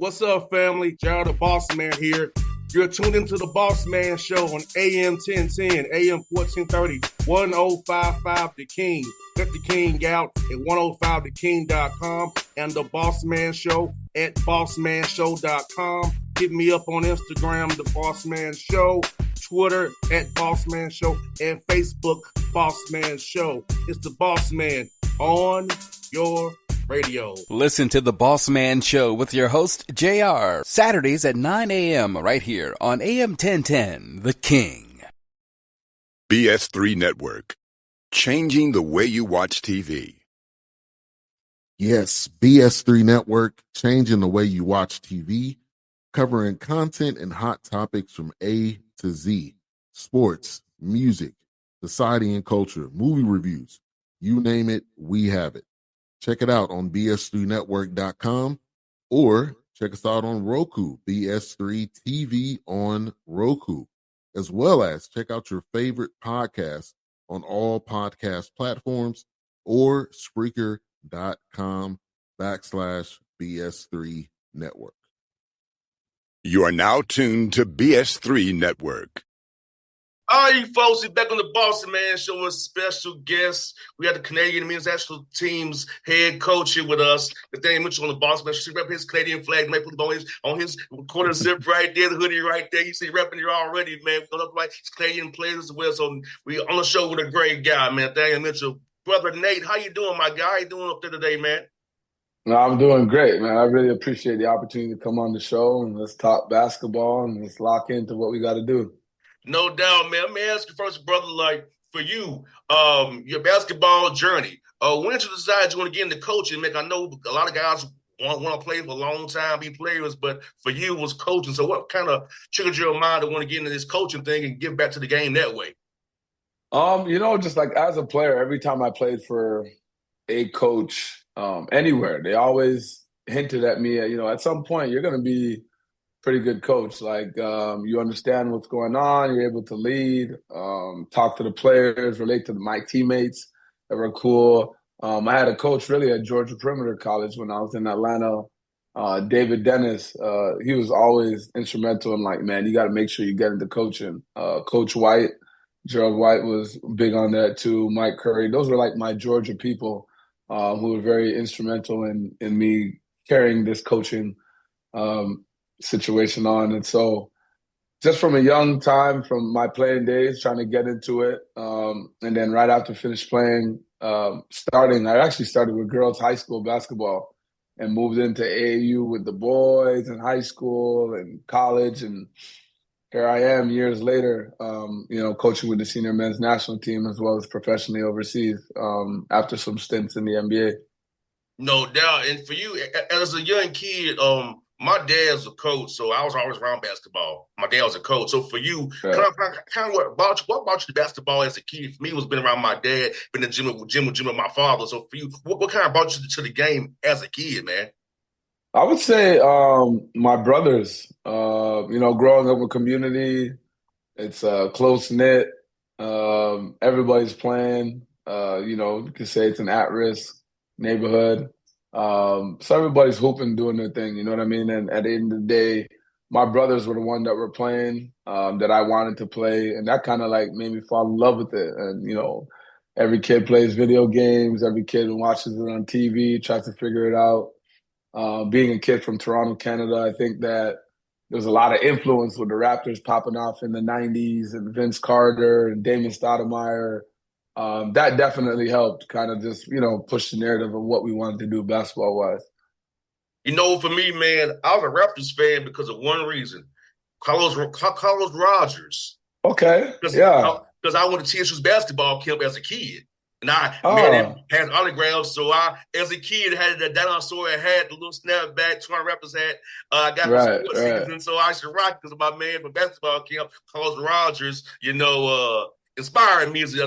What's up, family? Gerald the Bossman here. You're tuned into the Bossman Show on AM 1010, AM 1430, 1055 The King. Let the King out at 105theking.com and the Bossman Show at bossmanshow.com. Hit me up on Instagram, The Bossman Show, Twitter at Bossman Show, and Facebook, Bossman Show. It's the Bossman on your radio. Listen to the Bossman Show with your host, JR, Saturdays at 9 a.m. right here on AM 1010, The King. BS3 Network, changing the way you watch TV. Yes, BS3 Network, changing the way you watch TV, covering content and hot topics from A to Z, sports, music, society and culture, movie reviews, you name it, we have it. Check it out on bs3network.com or check us out on Roku, BS3 TV on Roku, as well as check out your favorite podcast on all podcast platforms or Spreaker.com/BS3 Network. You are now tuned to BS3 Network. All right, you folks, we're back on the Bossman Show with special guests. We have the Canadian men's national team's head coach here with us, Nathaniel on the Bossman Show. He repping his Canadian flag, on his quarter zip right there, the hoodie right there. You see repping here already, man. We're going to like Canadian players as well. So we on the show with a great guy, man. Nathaniel Mitchell. Brother Nate, how you doing, my guy? How you doing up there today, man? No, I'm doing great, man. I really appreciate the opportunity to come on the show and let's talk basketball and let's lock into what we got to do. No doubt, man. Let me ask you first, brother, like for you, your basketball journey. When did you decide you want to get into coaching? Man, I know a lot of guys want to play for a long time, be players, but for you it was coaching. So what kind of triggered your mind to want to get into this coaching thing and give back to the game that way? Just like as a player, every time I played for a coach anywhere, they always hinted at me, at some point you're going to be pretty good coach. Like you understand what's going on. You're able to lead, talk to the players, relate to my teammates that were cool. I had a coach really at Georgia Perimeter College when I was in Atlanta, David Dennis. He was always instrumental in like, man, you got to make sure you get into coaching. Coach White, Gerald White was big on that too. Mike Curry. Those were like my Georgia people who were very instrumental in me carrying this coaching situation on. And so just from a young time, from my playing days, trying to get into it. And then right after finished playing, I actually started with girls high school basketball and moved into AAU with the boys in high school and college. And here I am years later, coaching with the senior men's national team as well as professionally overseas after some stints in the NBA. No doubt. And for you, as a young kid, my dad's a coach, so I was always around basketball. My dad was a coach. So for you, Right. what brought you to basketball as a kid? For me, it was been around my dad, been in the gym with my father. So for you, what kind of brought you to the game as a kid, man? I would say my brothers, growing up in a community, it's close-knit. Everybody's playing. You could say it's an at-risk neighborhood. So everybody's hooping, doing their thing, you know what I mean? And at the end of the day, my brothers were the one that were playing that I wanted to play. And that kind of like made me fall in love with it. And, every kid plays video games. Every kid watches it on TV, tries to figure it out. Being a kid from Toronto, Canada, I think that there's a lot of influence with the Raptors popping off in the 90s and Vince Carter and Damon Stoudemire. That definitely helped kind of just, push the narrative of what we wanted to do basketball-wise. For me, man, I was a Raptors fan because of one reason. Carlos Rogers. Okay, yeah. Because I went to TSU's basketball camp as a kid. And I met him, had autographs. So I, as a kid, had the dinosaur hat, the little snapback, Toronto Raptors hat. I got the sports season, so I should rock because of my man from basketball camp, Carlos Rogers, inspiring me as a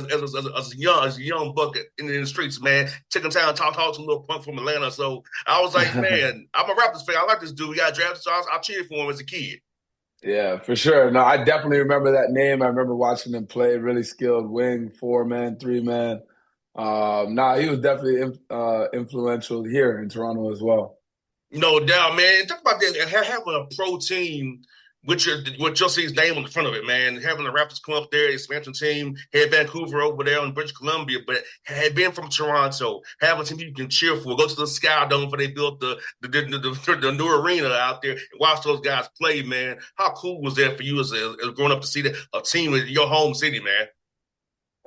young buck in the streets, man. Taking time to talk to a little punk from Atlanta. So I was like, man, I'm a Raptors fan. I like this dude. We got drafted, so I cheered for him as a kid. Yeah, for sure. No, I definitely remember that name. I remember watching him play. Really skilled wing, 4-man, 3-man. He was definitely influential here in Toronto as well. No doubt, man. Talk about that. Having a pro team with your city's name on the front of it, man. Having the Raptors come up there, expansion team, had Vancouver over there in British Columbia, but had been from Toronto, having a team you can cheer for. Go to the Sky Dome where they built the new arena out there and watch those guys play, man. How cool was that for you as growing up to see that a team in your home city, man?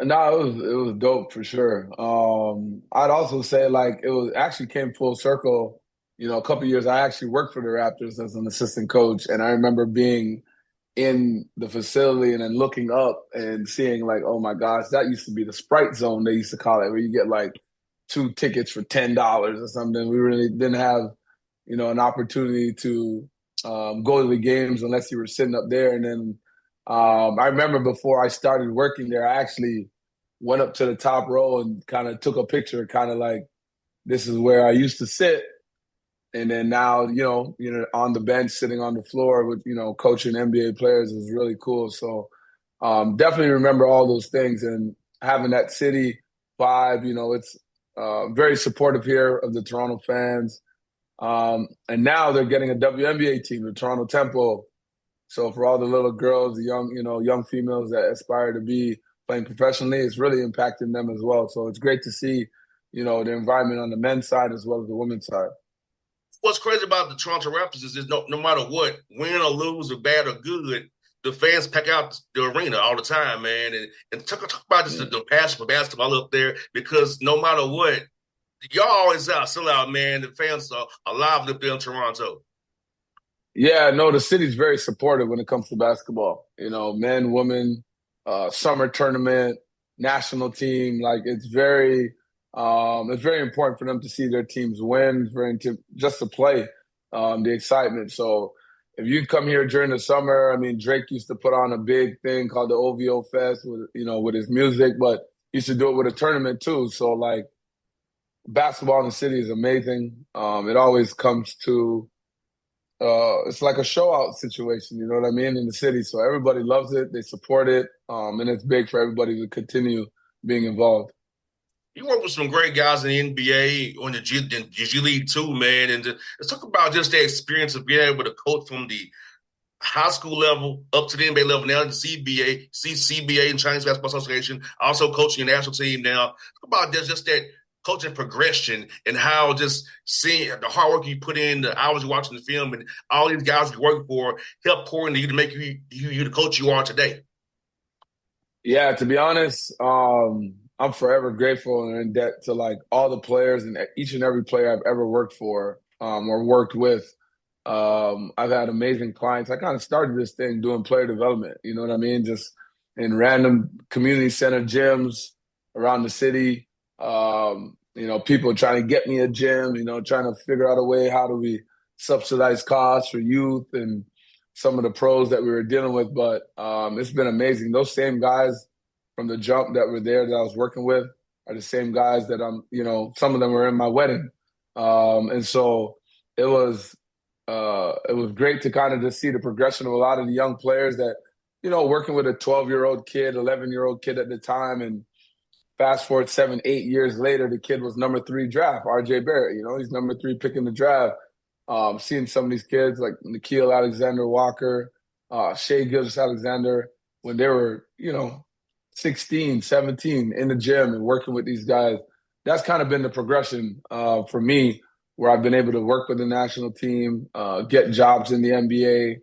No, it was dope for sure. I'd also say like it was actually came full circle. A couple years I actually worked for the Raptors as an assistant coach, and I remember being in the facility and then looking up and seeing like, oh my gosh, that used to be the Sprite Zone they used to call it, where you get like two tickets for $10 or something. We really didn't have, an opportunity to go to the games unless you were sitting up there. And then I remember before I started working there, I actually went up to the top row and kind of took a picture, kind of like this is where I used to sit. And then now, on the bench, sitting on the floor with, coaching NBA players is really cool. So definitely remember all those things and having that city vibe. It's very supportive here of the Toronto fans. And now they're getting a WNBA team, the Toronto Temple. So for all the little girls, the young females that aspire to be playing professionally, it's really impacting them as well. So it's great to see, the environment on the men's side as well as the women's side. What's crazy about the Toronto Raptors is no matter what, win or lose or bad or good, the fans pack out the arena all the time, man. And talk about this, the passion for basketball up there, because no matter what, y'all always out, sell out, man. The fans are alive up there in Toronto. Yeah, no, the city's very supportive when it comes to basketball. Men, women, summer tournament, national team. Like it's very important for them to see their teams win. It's very just to play, the excitement. So if you come here during the summer, I mean, Drake used to put on a big thing called the OVO Fest with his music, but he used to do it with a tournament too. So like basketball in the city is amazing. It always comes to it's like a show out situation, you know what I mean, in the city. So everybody loves it, they support it, and it's big for everybody to continue being involved. You work with some great guys in the NBA on the G League too, man. And let's talk about just the experience of being able to coach from the high school level up to the NBA level, now the CBA and Chinese Basketball Association, also coaching your national team now. Talk about just that coaching progression and how just seeing the hard work you put in, the hours you're watching the film, and all these guys you work for help pour into you to make you the coach you are today. Yeah, to be honest, I'm forever grateful and in debt to like all the players and each and every player I've ever worked for or worked with. I've had amazing clients. I kind of started this thing doing player development, you know what I mean? Just in random community center gyms around the city. People trying to get me a gym, trying to figure out a way, how do we subsidize costs for youth and some of the pros that we were dealing with. But it's been amazing. Those same guys from the jump that were there that I was working with are the same guys that some of them were in my wedding. And so it was great to kind of just see the progression of a lot of the young players that, working with a 12-year-old kid, 11-year-old kid at the time. And fast forward 7, 8 years later, the kid was number 3 draft, RJ Barrett. He's number 3 pick in the draft. Seeing some of these kids like Nikhil Alexander-Walker, Shai Gilgeous-Alexander, when they were, 16, 17 in the gym and working with these guys, that's kind of been the progression for me, where I've been able to work with the national team, get jobs in the NBA.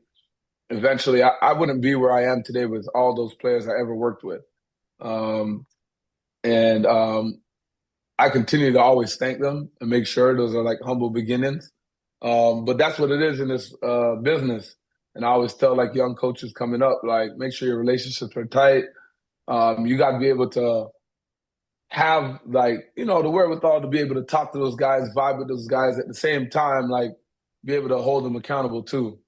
Eventually, I wouldn't be where I am today with all those players I ever worked with. And I continue to always thank them and make sure those are like humble beginnings. But that's what it is in this business. And I always tell like young coaches coming up, like, make sure your relationships are tight. You got to be able to have like, the wherewithal to be able to talk to those guys, vibe with those guys at the same time, like be able to hold them accountable too.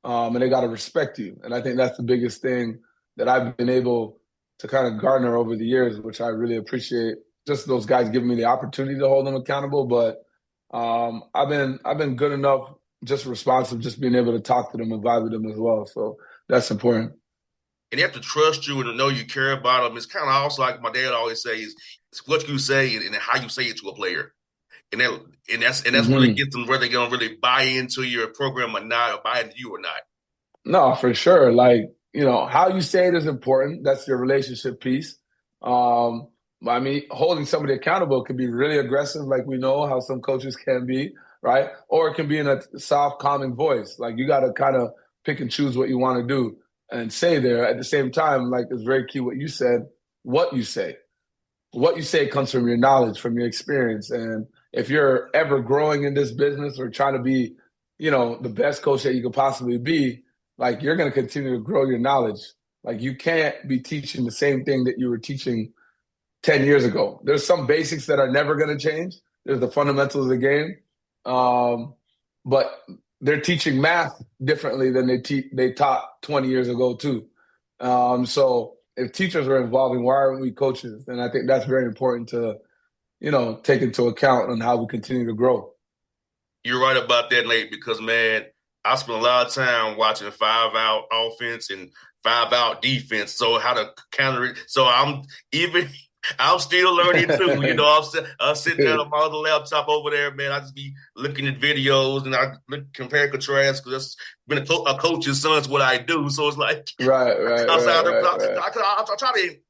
And they got to respect you. And I think that's the biggest thing that I've been able to kind of garner over the years, which I really appreciate. Just those guys giving me the opportunity to hold them accountable. But I've been good enough, just responsive, just being able to talk to them and vibe with them as well. So that's important. And they have to trust you and to know you care about them. It's kind of also like my dad always says, it's what you say and how you say it to a player. And that's really Hmm. gets them whether they're gonna really buy into your program or not, or buy into you or not. No, for sure. Like, how you say it is important. That's your relationship piece. Um, I mean, holding somebody accountable can be really aggressive, like we know how some coaches can be, right? Or it can be in a soft, calming voice. Like you got to kind of pick and choose what you want to do and say there. At the same time, like it's very key what you said, what you say. What you say comes from your knowledge, from your experience. And if you're ever growing in this business or trying to be, the best coach that you could possibly be, like you're going to continue to grow your knowledge. Like you can't be teaching the same thing that you were teaching 10 years ago. There's some basics that are never going to change. There's the fundamentals of the game. But they're teaching math differently than they taught 20 years ago too. So if teachers are involving, why aren't we coaches? And I think that's very important to, take into account on how we continue to grow. You're right about that, Nate, because man, I spent a lot of time watching 5-out offense and 5-out defense. So how to counter it. So I'm still learning too. I'm sitting down on my other laptop over there, man. I just be looking at videos and I compare and contrast because that's been a coach's son's what I do. So it's like Right, right, right, right, right. I try to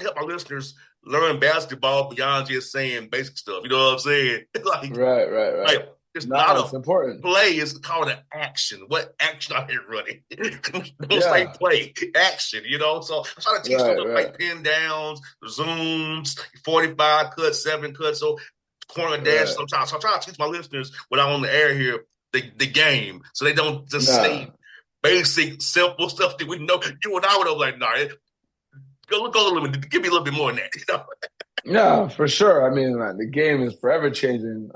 help my listeners learn basketball beyond just saying basic stuff. You know what I'm saying? Right, right, right. Like it's No, not it's a important. play, it's called an action. What action are you running? Don't say Yeah, play, action, So I try to teach them right, right, like pin downs, zooms, 45 cuts, 7 cuts, so corner dash. right. So I try to teach my listeners when I'm on the air here the game, so they don't just Nah, say basic, simple stuff that we know. You and I would have like, nah, go a little bit, give me a little bit more than that. yeah, for sure. I mean, like, the game is forever changing.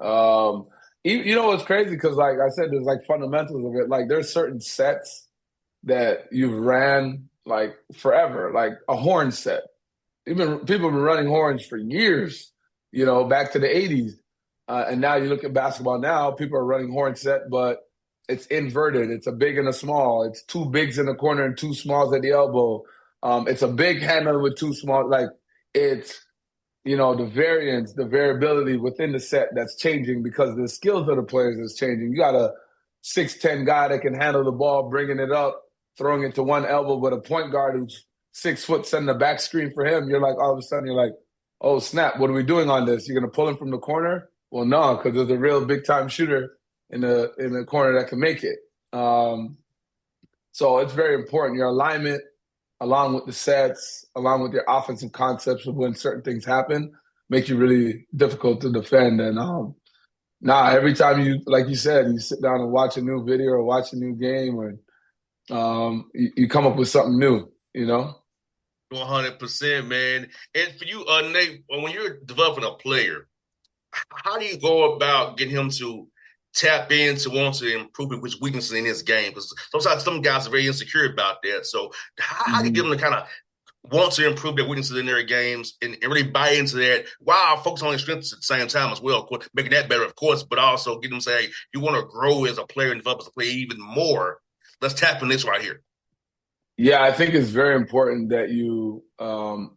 You know what's crazy? Because, like I said, there's like fundamentals of it. Like, there's certain sets that you've ran like forever, like a horn set. Even people have been running horns for years, back to the 80s. And now you look at basketball now, people are running horn set, but it's inverted. It's a big and a small. It's two bigs in the corner and two smalls at the elbow. It's a big handle with two small. Like it's, the variance, the variability within the set that's changing because the skills of the players is changing. You got a 6'10" guy that can handle the ball, bringing it up, throwing it to one elbow, but a point guard who's 6 foot sending a back screen for him. You're like, all of a sudden, you're like, oh, snap, what are we doing on this? You're going to pull him from the corner? Well, no, because there's a real big time shooter in the corner that can make it. So it's very important. Your alignment, along with the sets, along with your offensive concepts of when certain things happen, make you really difficult to defend. And every time you, like you said, you sit down and watch a new video or watch a new game, or you come up with something new. 100%, man. And for you, Nate, when you're developing a player, how do you go about getting him to tap into want to improve which weaknesses in his game? Because sometimes some guys are very insecure about that. So how do you get them to kind of want to improve their weaknesses in their games and really buy into that while focus on their strengths at the same time as well, of course, making that better, of course, but also get them to say, hey, you want to grow as a player and develop as a player even more. Let's tap in this right here. Yeah, I think it's very important that you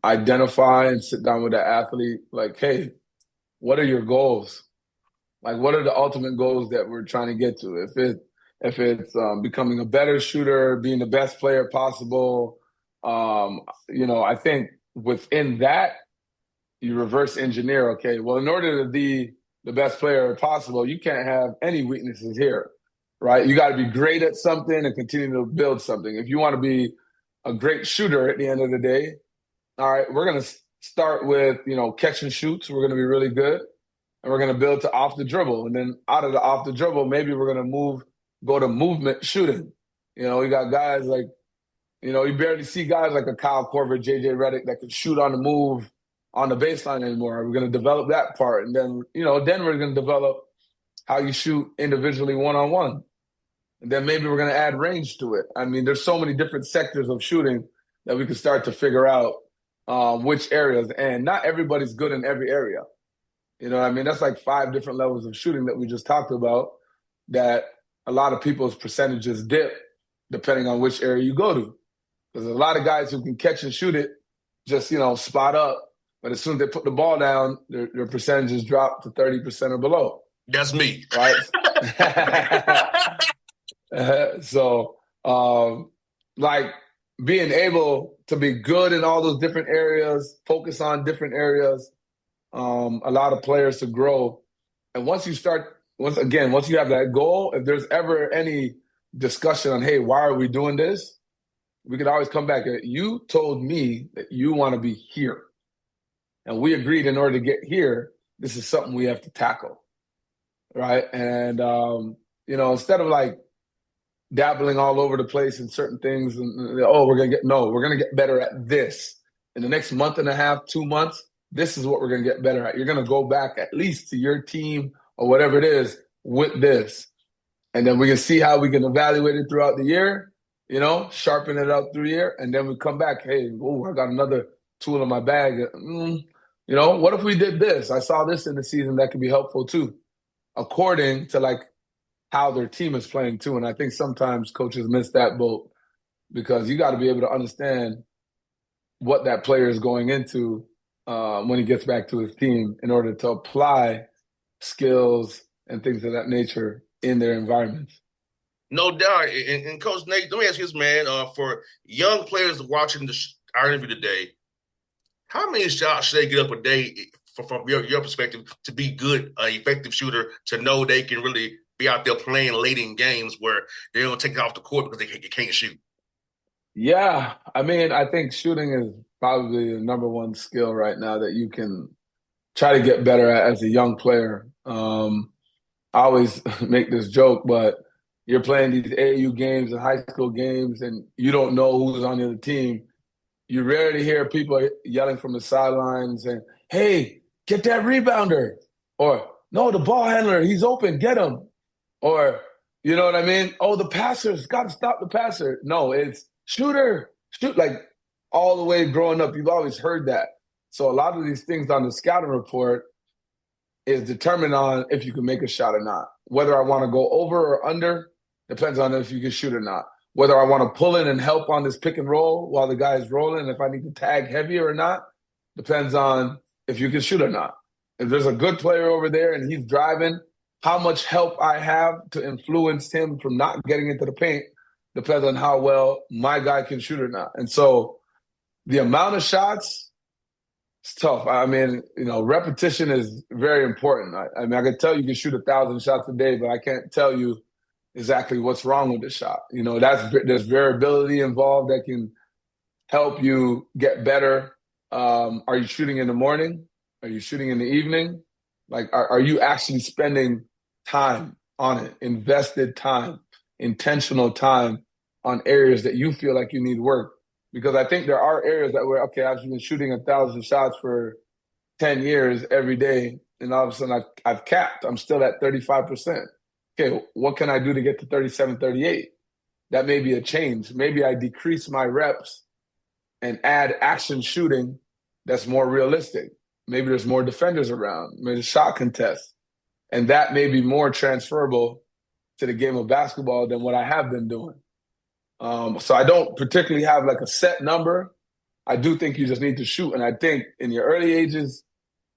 identify and sit down with the athlete. Like, hey, what are your goals? Like, what are the ultimate goals that we're trying to get to? If it's becoming a better shooter, being the best player possible, I think within that you reverse engineer. Okay, well, in order to be the best player possible, you can't have any weaknesses here, right? You got to be great at something and continue to build something. If you want to be a great shooter at the end of the day, all right, we're going to start with, catch and shoots. We're going to be really good. And we're going to build to off the dribble. And then out of the off the dribble, maybe we're going to go to movement shooting. We got guys like, you barely see guys like a Kyle Korver, JJ Redick that can shoot on the move on the baseline anymore. We're going to develop that part. And then, then we're going to develop how you shoot individually one-on-one. And then maybe we're going to add range to it. I mean, there's so many different sectors of shooting that we can start to figure out which areas. And not everybody's good in every area. You know what I mean? That's like 5 different levels of shooting that we just talked about that a lot of people's percentages dip depending on which area you go to. There's a lot of guys who can catch and shoot it, just, spot up. But as soon as they put the ball down, their percentages drop to 30% or below. That's me. right? So, like being able to be good in all those different areas, focus on different areas, allow the players to grow. And once you have that goal, if there's ever any discussion on, hey, why are we doing this? We could always come back. You told me that you want to be here. And we agreed in order to get here, this is something we have to tackle. Right. And, instead of like dabbling all over the place in certain things and we're going to get better at this. In the next month and a half, 2 months, this is what we're going to get better at. You're going to go back at least to your team or whatever it is with this. And then we can see how we can evaluate it throughout the year, sharpen it up through the year. And then we come back, hey, I got another tool in my bag. What if we did this? I saw this in the season that could be helpful too, according to like how their team is playing too. And I think sometimes coaches miss that boat because you got to be able to understand what that player is going into when he gets back to his team in order to apply skills and things of that nature in their environments. No doubt. And Coach Nate, let me ask you this, man. For young players watching our interview today, how many shots should they get up a day from your perspective to be good, effective shooter, to know they can really be out there playing late in games where they don't take it off the court because they can't shoot? Yeah. I mean, I think shooting is probably the number one skill right now that you can try to get better at as a young player. I always make this joke, but you're playing these AAU games and high school games and you don't know who's on the other team. You rarely hear people yelling from the sidelines and, hey, get that rebounder. Or, no, the ball handler, he's open, get him. Or, you know what I mean? Oh, the passer's got to stop the passer. No, it's shooter, shoot. Like all the way growing up, you've always heard that. So a lot of these things on the scouting report is determined on if you can make a shot or not. Whether I want to go over or under depends on if you can shoot or not. Whether I want to pull in and help on this pick and roll while the guy is rolling, if I need to tag heavier or not, depends on if you can shoot or not. If there's a good player over there and he's driving, how much help I have to influence him from not getting into the paint depends on how well my guy can shoot or not. And so the amount of shots, it's tough. I mean, repetition is very important. I mean, I can tell you can shoot 1,000 shots a day, but I can't tell you exactly what's wrong with the shot. There's variability involved that can help you get better. Are you shooting in the morning? Are you shooting in the evening? Like, are you actually spending time on it, invested time, intentional time on areas that you feel like you need work? Because I think there are areas that where, okay, I've been shooting 1,000 shots for 10 years every day, and all of a sudden I've capped. I'm still at 35%. Okay, what can I do to get to 37, 38? That may be a change. Maybe I decrease my reps and add action shooting that's more realistic. Maybe there's more defenders around, maybe a shot contest. And that may be more transferable to the game of basketball than what I have been doing. So I don't particularly have like a set number. I do think you just need to shoot. And I think in your early ages,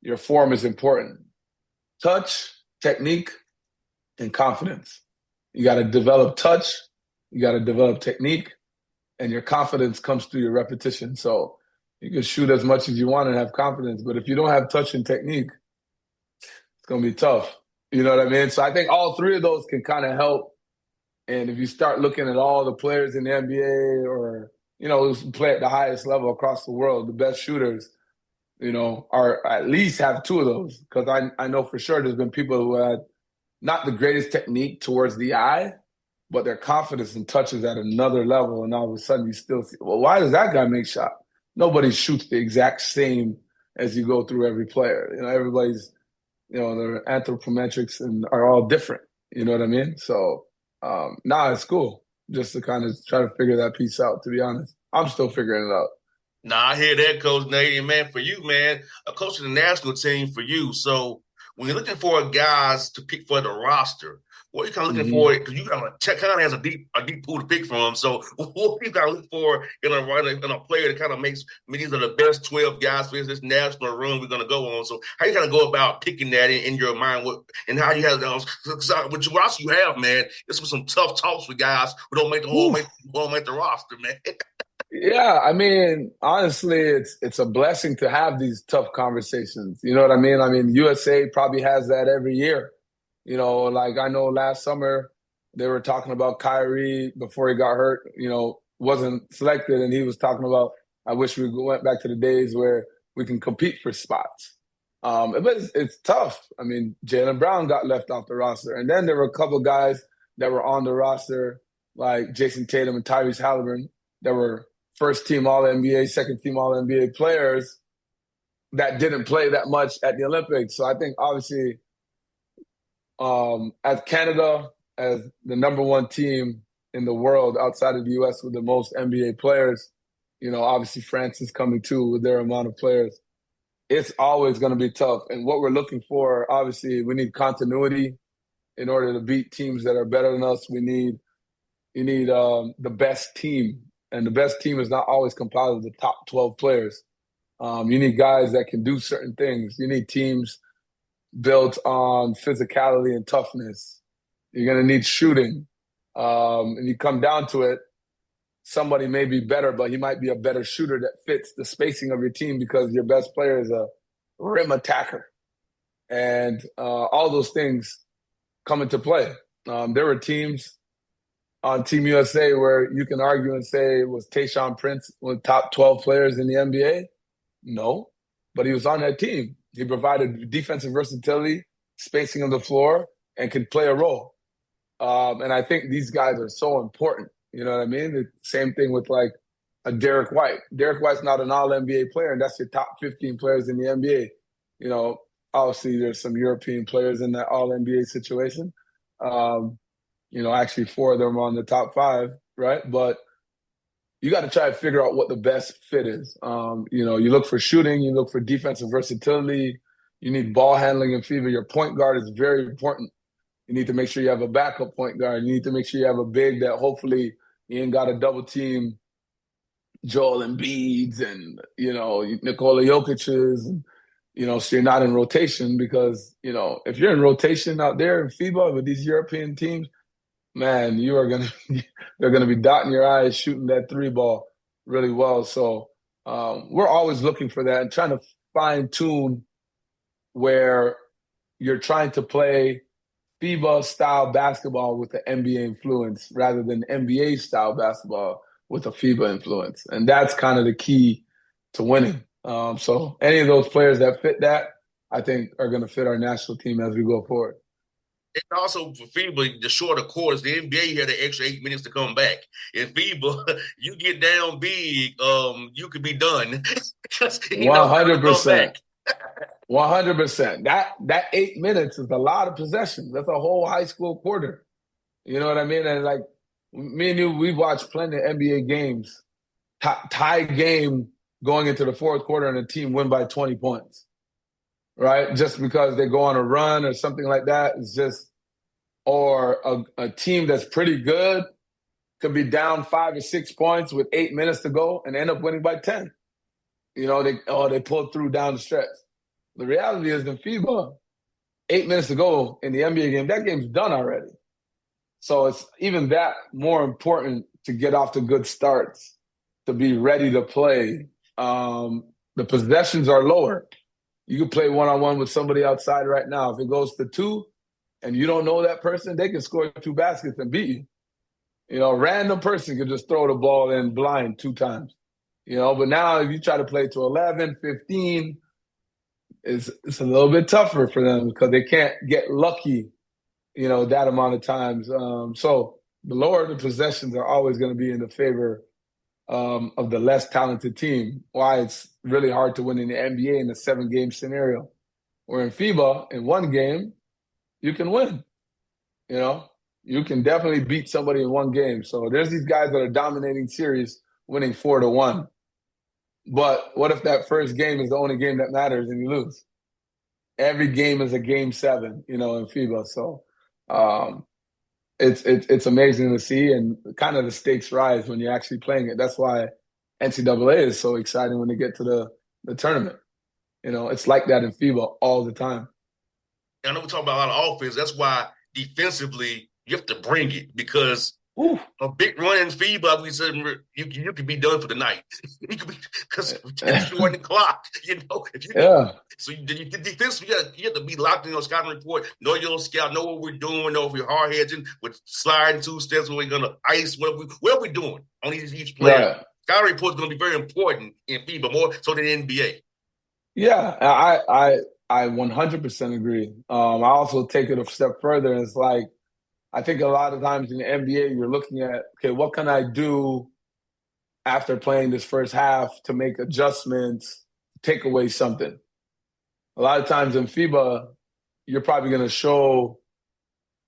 your form is important. Touch, technique, and confidence. You got to develop touch. You got to develop technique. And your confidence comes through your repetition. So you can shoot as much as you want and have confidence. But if you don't have touch and technique, it's going to be tough. You know what I mean? So I think all three of those can kind of help. And if you start looking at all the players in the NBA or, who play at the highest level across the world, the best shooters, are at least have two of those. Because I know for sure there's been people who had not the greatest technique towards the eye, but their confidence and touch is at another level. And all of a sudden you still see, well, why does that guy make shot? Nobody shoots the exact same as you go through every player. Everybody's, their anthropometrics and are all different. You know what I mean? So, it's cool just to kind of try to figure that piece out, to be honest. I'm still figuring it out. I hear that, Coach Nate. And, man, for you, man, a coach of the national team for you. So when you're looking for guys to pick for the roster, what are you kind of looking Hmm. for? Because you kind of has a deep pool to pick from. So what you kind of look for in a player that kind of makes, I mean, these are the best 12 guys for this national run we're going to go on. So how you kind of go about picking that in your mind? And how you have those? What else you have, man? This was some tough talks with guys who don't make the won't make the roster, man. Yeah, I mean, honestly, it's a blessing to have these tough conversations. You know what I mean? I mean, USA probably has that every year. You know, like I know last summer they were talking about Kyrie before he got hurt, wasn't selected, and he was talking about, I wish we went back to the days where we can compete for spots. But it's tough. I mean, Jaylen Brown got left off the roster, and then there were a couple guys that were on the roster, like Jason Tatum and Tyrese Halliburton, that were first team All NBA, second team All NBA players that didn't play that much at the Olympics. So I think obviously, as Canada, as the number one team in the world outside of the US with the most NBA players, obviously France is coming too with their amount of players. It's always going to be tough. And what we're looking for, obviously, we need continuity in order to beat teams that are better than us. You need the best team, and the best team is not always compiled of the top 12 players. You need guys that can do certain things. You need teams built on physicality and toughness. You're going to need shooting. And you come down to it, somebody may be better, but he might be a better shooter that fits the spacing of your team because your best player is a rim attacker. And all those things come into play. There were teams on Team USA where you can argue and say, was Tayshaun Prince one of the top 12 players in the NBA? No, but he was on that team. He provided defensive versatility, spacing of the floor, and could play a role. And I think these guys are so important. You know what I mean? The same thing with like a Derek White. Derek White's not an all-NBA player, and that's your top 15 players in the NBA. Obviously there's some European players in that all-NBA situation. Actually 4 of them are on the top 5, right? But you got to try to figure out what the best fit is. You look for shooting, you look for defensive versatility, you need ball handling and FIBA. Your point guard is very important. You need to make sure you have a backup point guard. You need to make sure you have a big that hopefully you ain't got to double team Joel Embiid's and, Nikola Jokic's, and, so you're not in rotation because, if you're in rotation out there in FIBA with these European teams, man, they're gonna be dotting your eyes, shooting that 3 ball really well. So we're always looking for that and trying to fine tune where you're trying to play FIBA style basketball with the NBA influence rather than NBA style basketball with a FIBA influence, and that's kind of the key to winning. So any of those players that fit that, I think, are going to fit our national team as we go forward. And also for FIBA, the shorter quarters, the NBA you had an extra 8 minutes to come back. In FIBA, you get down big, you could be done. 100%. 100%. That 8 minutes is a lot of possessions. That's a whole high school quarter. You know what I mean? And like me and you, we've watched plenty of NBA games, tie game going into the fourth quarter, and the team win by 20 points. Right? Just because they go on a run or something like that. It's just, or a team that's pretty good could be down 5 or 6 points with 8 minutes to go and end up winning by 10. They pulled through down the stretch. The reality is in FIBA, 8 minutes to go in the NBA game, that game's done already. So it's even that more important to get off to good starts, to be ready to play. The possessions are lower. You can play one-on-one with somebody outside right now. If it goes to 2 and you don't know that person, they can score 2 baskets and beat you. A random person can just throw the ball in blind 2 times. But now if you try to play to 11, 15, it's a little bit tougher for them because they can't get lucky, that amount of times. So the lower the possessions are always going to be in the favor of the less talented team. Why it's really hard to win in the NBA in a 7-game scenario. Where in FIBA, in 1 game, you can win. You can definitely beat somebody in 1 game. So there's these guys that are dominating series, winning 4-1. But what if that first game is the only game that matters and you lose? Every game is a game 7, in FIBA. So it's amazing to see, and kind of the stakes rise when you're actually playing it. That's why NCAA is so exciting when they get to the tournament. It's like that in FIBA all the time. I know we're talking about a lot of offense. That's why defensively you have to bring it, because Ooh. a big run in FIBA, we said you could be done for the night. You could be, because short the clock. If you Yeah. so the defense, you have to be locked in your scouting report, know your scout, know what we're doing, know if we're hard hedging, with sliding 2 steps, when we're gonna ice, what are we doing on each player. Right. Scouting report is going to be very important in FIBA, more so than NBA. Yeah, I 100% agree. I also take it a step further, and it's like, I think a lot of times in the NBA, you're looking at, okay, what can I do after playing this first half to make adjustments, take away something? A lot of times in FIBA, you're probably going to show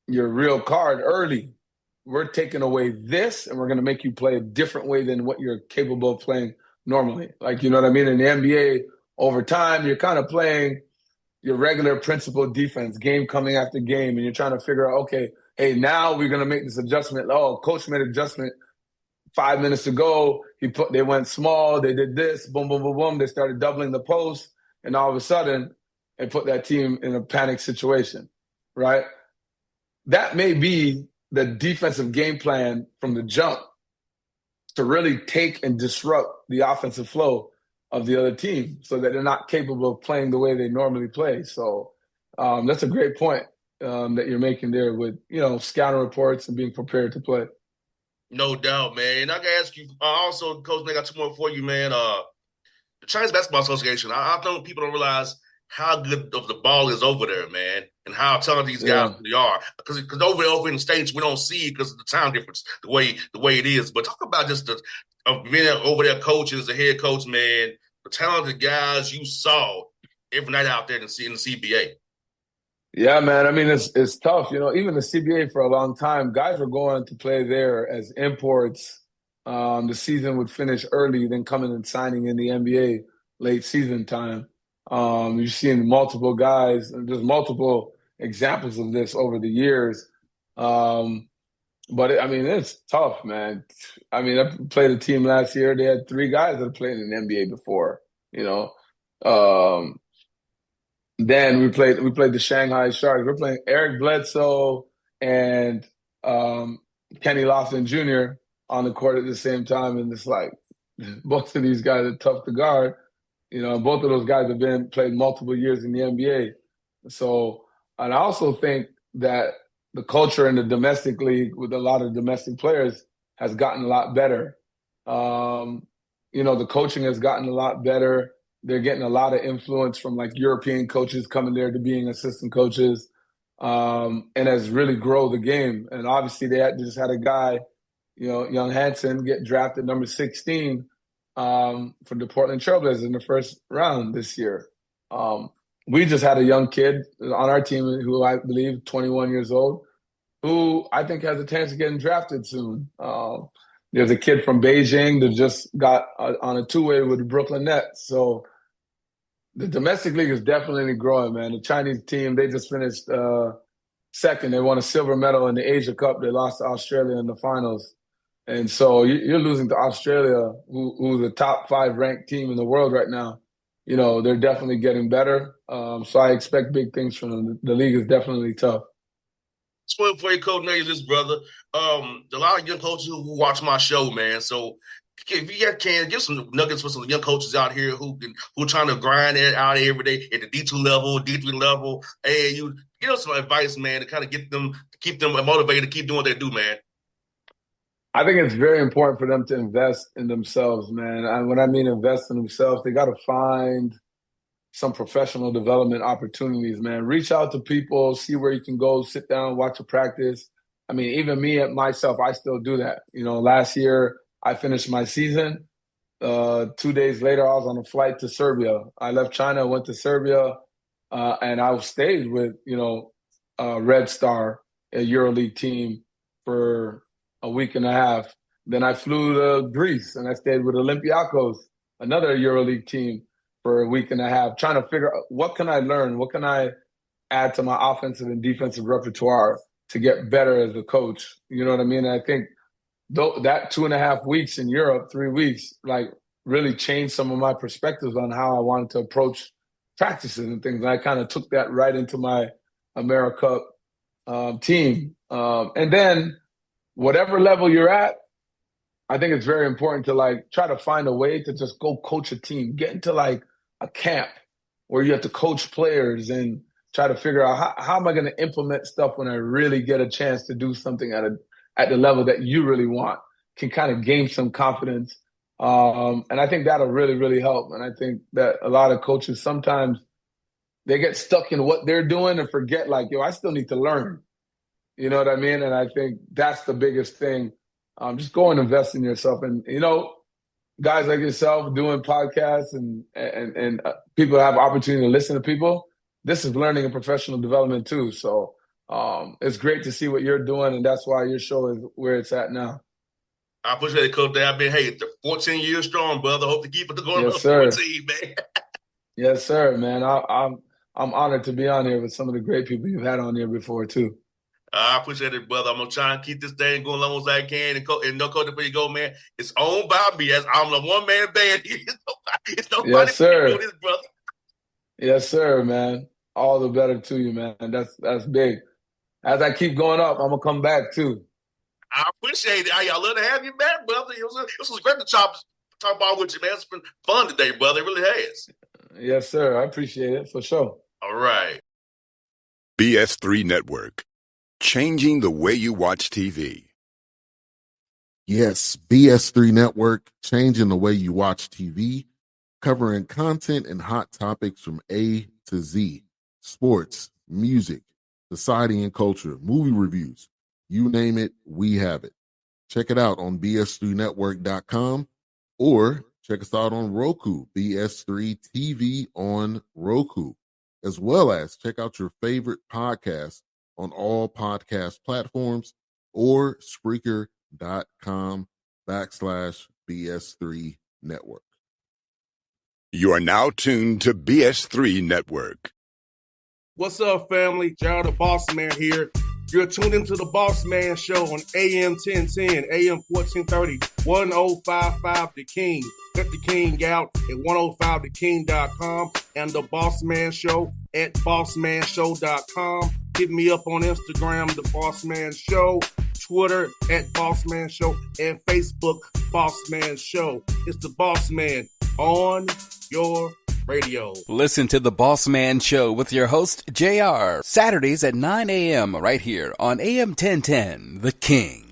your real card early. We're taking away this, and we're going to make you play a different way than what you're capable of playing normally. Like, you know what I mean? In the NBA, over time, you're kind of playing your regular principle defense, game coming after game, and you're trying to figure out, okay, hey, now we're going to make this adjustment. Oh, coach made an adjustment 5 minutes ago. They went small. They did this. Boom, boom, boom, boom. They started doubling the post, and all of a sudden, it put that team in a panic situation, right? That may be the defensive game plan from the jump, to really take and disrupt the offensive flow of the other team, so that they're not capable of playing the way they normally play. So that's a great point that you're making there with, scouting reports and being prepared to play. No doubt, man. And I can ask you also, Coach, I got 2 more for you, man. The Chinese Basketball Association, I think people don't realize how good of the ball is over there, man, and how talented these guys really are. Because over in the States, we don't see it because of the time difference, the way it is. But talk about just being over there coaching as a head coach, man, the talented guys you saw every night out there in the CBA. Yeah, man. I mean, it's tough. Even the CBA for a long time, guys were going to play there as imports. The season would finish early, then coming and signing in the NBA late season time. You've seen multiple guys, and there's multiple examples of this over the years. But it's tough, man. I played a team last year. They had 3 guys that played in the NBA before, Then we played the Shanghai Sharks. We're playing Eric Bledsoe and Kenny Lofton Jr. on the court at the same time, and it's like, both of these guys are tough to guard. Both of those guys have played multiple years in the NBA. So, and I also think that the culture in the domestic league with a lot of domestic players has gotten a lot better. The coaching has gotten a lot better. They're getting a lot of influence from like European coaches coming there to being assistant coaches, and has really grown the game. And obviously they just had a guy, young Hansen, get drafted number 16 for the Portland Trailblazers in the first round this year. We just had a young kid on our team who I believe 21 years old, who I think has a chance of getting drafted soon. There's a kid from Beijing that just got on a 2-way with the Brooklyn Nets. So the domestic league is definitely growing, man. The Chinese team, they just finished second. They won a silver medal in the Asia Cup. They lost to Australia in the finals. And so you're losing to Australia, who's the top 5 ranked team in the world right now. They're definitely getting better. So I expect big things from them. The league is definitely tough. Spoil for you, Coach Nail, this brother. A lot of young coaches who watch my show, man. So if you can, give some nuggets for some young coaches out here who trying to grind it out every day at the D2 level, D3 level. Hey, you give them some advice, man, to kind of keep them motivated to keep doing what they do, man. I think it's very important for them to invest in themselves, man. And when I mean invest in themselves, they got to find some professional development opportunities, man. Reach out to people, see where you can go, sit down, watch a practice. Even me at myself, I still do that. Last year I finished my season. 2 days later, I was on a flight to Serbia. I left China, went to Serbia, and I stayed with, Red Star, a EuroLeague team, for a week and a half. Then I flew to Greece and I stayed with Olympiacos, another EuroLeague team, for a week and a half, trying to figure out what can I learn, what can I add to my offensive and defensive repertoire. to get better as a coach. You know what I mean? And I think that 2.5 weeks in Europe, 3 weeks, like really changed some of my perspectives on how I wanted to approach practices and things. And I kind of took that right into my AmeriCup team. And then whatever level you're at, I think it's very important to like try to find a way to just go coach a team, get into like a camp where you have to coach players and try to figure out how am I going to implement stuff when I really get a chance to do something at the level that you really want, can kind of gain some confidence. And I think that'll really, really help. And I think that a lot of coaches sometimes they get stuck in what they're doing and forget like, yo, I still need to learn. You know what I mean? And I think that's the biggest thing. Just go and invest in yourself. And, you know, guys like yourself doing podcasts and people have opportunity to listen to people. This is learning and professional development too. So it's great to see what you're doing. And that's why your show is where it's at now. I appreciate it, Coach. I've been, 14 years strong, brother. Hope to keep it going. Yes, sir. 14, man. Yes, sir, man. I'm honored to be on here with some of the great people you've had on here before too. I appreciate it, brother. I'm going to try and keep this thing going as long as I can. And no, Coach, before you go, man, it's owned by me. I'm the one-man band. It's nobody Yes, sir. doing this, brother. Yes, sir, man. All the better to you, man. That's big. As I keep going up, I'm going to come back too. I appreciate it. I love to have you back, brother. It was great to talk about with you, man. It's been fun today, brother. It really has. Yes, sir. I appreciate it for sure. All right. BS3 Network. Changing the way you watch TV. Yes, BS3 Network, changing the way you watch TV, covering content and hot topics from A to Z. Sports, music, society and culture, movie reviews. You name it, we have it. Check it out on bs3network.com or check us out on Roku, BS3 TV on Roku, as well as check out your favorite podcast on all podcast platforms or Spreaker.com/BS3 Network. You are now tuned to BS3 Network. What's up, family? Gerald the Bossman here. You're tuned into the Bossman Show on AM 1010, AM 1430, 1055 The King. Let the King out at 105theking.com and the Bossman Show at bossmanshow.com. Hit me up on Instagram, The Bossman Show, Twitter at Bossman Show, and Facebook, Bossman Show. It's the Bossman on your radio. Listen to The Bossman Show with your host, JR, Saturdays at 9 a.m. right here on AM 1010, The King.